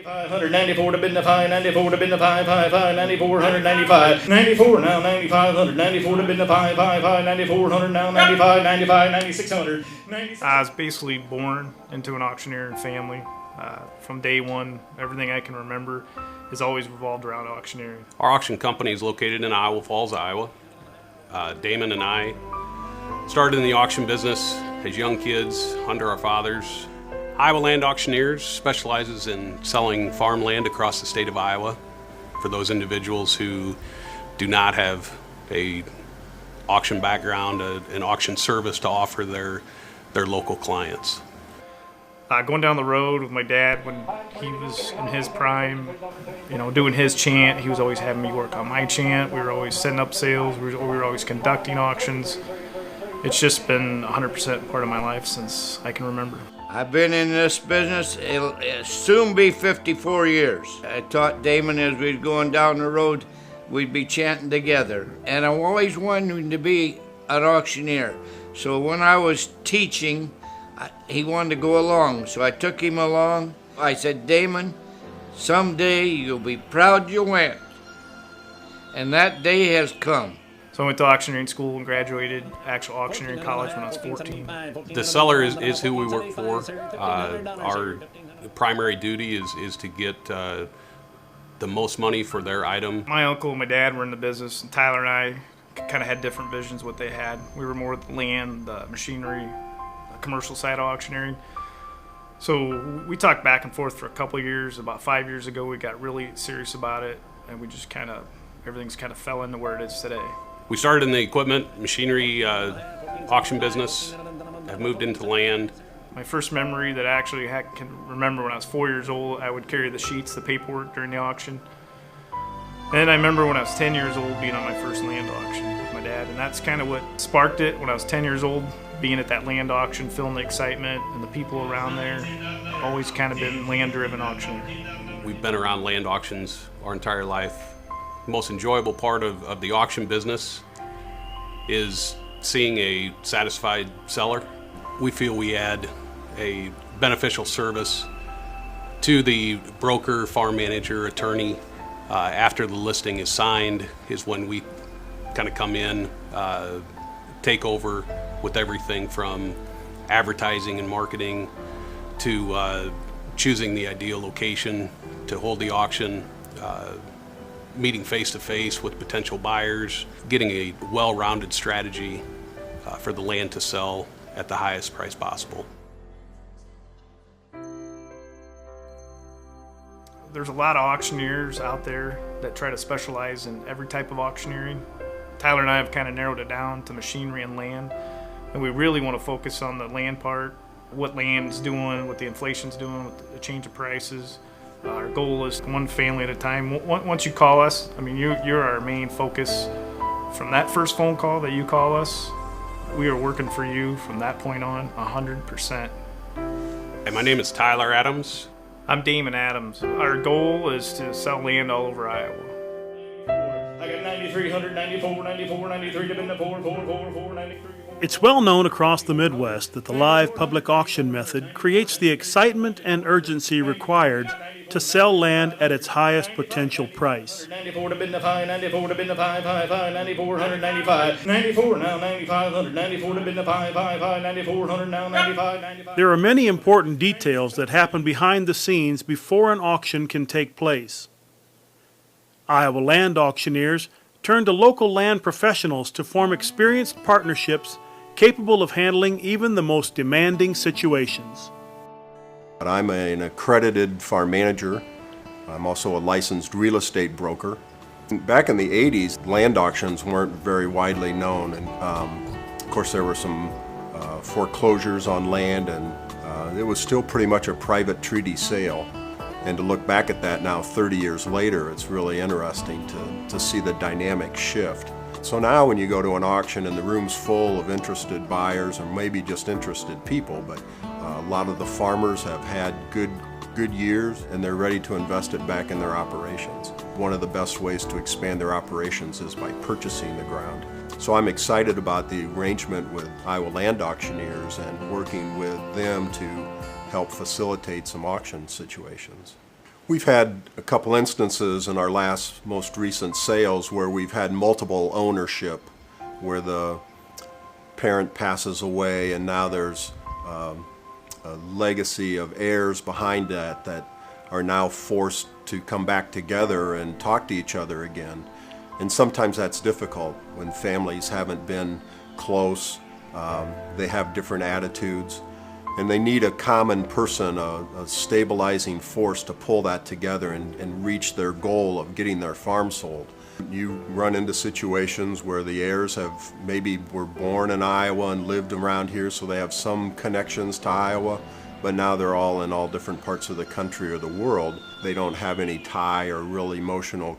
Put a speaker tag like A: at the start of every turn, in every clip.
A: 94 to bid the pie, 94 to bid the pie, 9495, 94 now, 9500, 94 to bid the pie, 9400 now, 95, 9600. I was basically born into an auctioneering family. From day one, everything I can remember has always revolved around auctioneering.
B: Our auction company is located in Iowa Falls, Iowa. Damon and I started in the auction business as young kids under our fathers. Iowa Land Auctioneers specializes in selling farmland across the state of Iowa for those individuals who do not have a auction background, an auction service to offer their local clients.
A: Going down the road with my dad when he was in his prime, doing his chant, he was always having me work on my chant. We were always setting up sales. We were always conducting auctions. It's just been 100% part of my life since I can remember.
C: I've been in this business, it'll soon be 54 years. I taught Damon as we was going down the road, we'd be chanting together. And I always wanted to be an auctioneer. So when I was teaching, he wanted to go along. So I took him along. I said, Damon, someday you'll be proud you went. And that day has come.
A: So I went to auctioneering school and graduated actual auctioneering college when I was 14.
B: The seller is who we work for. Our primary duty is to get the most money for their item.
A: My uncle and my dad were in the business, and Tyler and I kind of had different visions what they had. We were more the land, the machinery, the commercial side of auctioneering. So we talked back and forth for a couple of years. About 5 years ago, we got really serious about it, and we just everything's kind of fell into where it is today.
B: We started in the equipment, machinery, auction business. I've moved into land.
A: My first memory that I actually can remember when I was 4 years old, I would carry the sheets, the paperwork during the auction. And I remember when I was 10 years old being on my first land auction with my dad, and that's kind of what sparked it when I was 10 years old, being at that land auction, feeling the excitement and the people around there. Always kind of been land-driven auctioneer.
B: We've been around land auctions our entire life. The most enjoyable part of the auction business is seeing a satisfied seller. We feel we add a beneficial service to the broker, farm manager, attorney. After the listing is signed is when we kind of come in, take over with everything from advertising and marketing to choosing the ideal location to hold the auction, meeting face-to-face with potential buyers, getting a well-rounded strategy for the land to sell at the highest price possible.
A: There's a lot of auctioneers out there that try to specialize in every type of auctioneering. Tyler and I have kind of narrowed it down to machinery and land, and we really want to focus on the land part, what land's doing, what the inflation's doing, with the change of prices. Our goal is one family at a time. Once you call us, you're our main focus. From that first phone call that you call us, we are working for you from that point on, 100%.
B: Hey, my name is Tyler Adams.
A: I'm Damon Adams. Our goal is to sell land all over Iowa. I got 9300, 94, 94, 93 to bid the 4, 4, 4, 4, 93.
D: It's well known across the Midwest that the live public auction method creates the excitement and urgency required to sell land at its highest potential price.
A: 94 to bid the pie, 94 to bid the pie, 9495, 94 now, 9500, 94 to bid the pie, 9400 now, 95.
D: There are many important details that happen behind the scenes before an auction can take place. Iowa land auctioneers turn to local land professionals to form experienced partnerships capable of handling even the most demanding situations.
E: I'm an accredited farm manager. I'm also a licensed real estate broker. Back in the 80s, land auctions weren't very widely known, and of course there were some foreclosures on land, and it was still pretty much a private treaty sale. And to look back at that now 30 years later, it's really interesting to see the dynamic shift. So now when you go to an auction and the room's full of interested buyers, or maybe just interested people, but a lot of the farmers have had good years and they're ready to invest it back in their operations. One of the best ways to expand their operations is by purchasing the ground. So I'm excited about the arrangement with Iowa Land Auctioneers and working with them to help facilitate some auction situations. We've had a couple instances in our most recent sales where we've had multiple ownership, where the parent passes away and now there's a legacy of heirs behind that are now forced to come back together and talk to each other again. And sometimes that's difficult when families haven't been close, they have different attitudes, and they need a common person, a stabilizing force to pull that together and reach their goal of getting their farm sold. You run into situations where the heirs maybe were born in Iowa and lived around here, so they have some connections to Iowa, but now they're all in all different parts of the country or the world. They don't have any tie or real emotional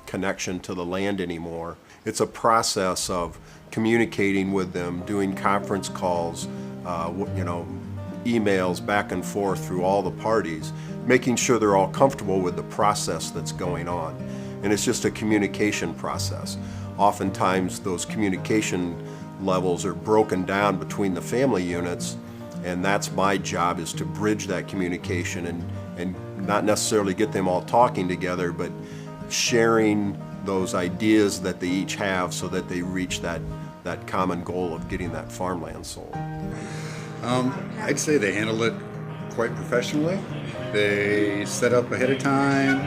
E: connection to the land anymore. It's a process of communicating with them, doing conference calls, emails back and forth through all the parties, making sure they're all comfortable with the process that's going on. And it's just a communication process. Oftentimes those communication levels are broken down between the family units, and that's my job, is to bridge that communication and not necessarily get them all talking together, but sharing those ideas that they each have so that they reach that common goal of getting that farmland sold.
F: I'd say they handled it quite professionally. They set up ahead of time,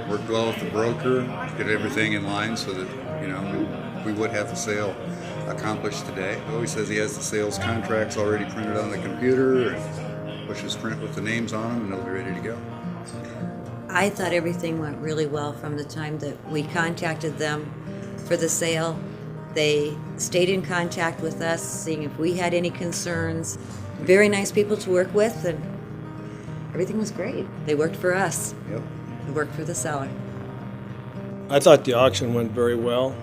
F: worked well with the broker to get everything in line so that, we would have the sale accomplished today. He always says he has the sales contracts already printed on the computer and pushes print with the names on them and they'll be ready to go.
G: I thought everything went really well from the time that we contacted them for the sale. They stayed in contact with us, seeing if we had any concerns. Very nice people to work with, and everything was great. They worked for us.
F: Yep.
G: We worked for the seller.
H: I thought the auction went very well,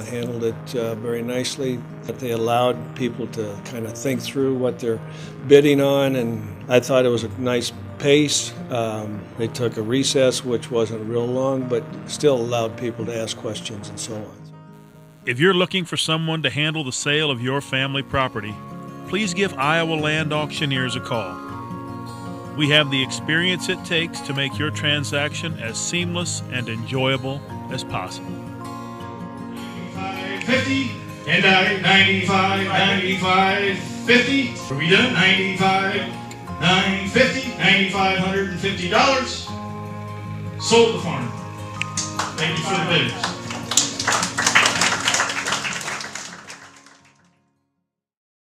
H: handled it very nicely. That they allowed people to kind of think through what they're bidding on, and I thought it was a nice pace. They took a recess, which wasn't real long, but still allowed people to ask questions and so on.
D: If you're looking for someone to handle the sale of your family property, please give Iowa Land Auctioneers a call. We have the experience it takes to make your transaction as seamless and enjoyable as possible.
I: 50 and 95, 95, 50. Are we done? 95, 950, $9,550. Sold the farm. Thank you for the bidders.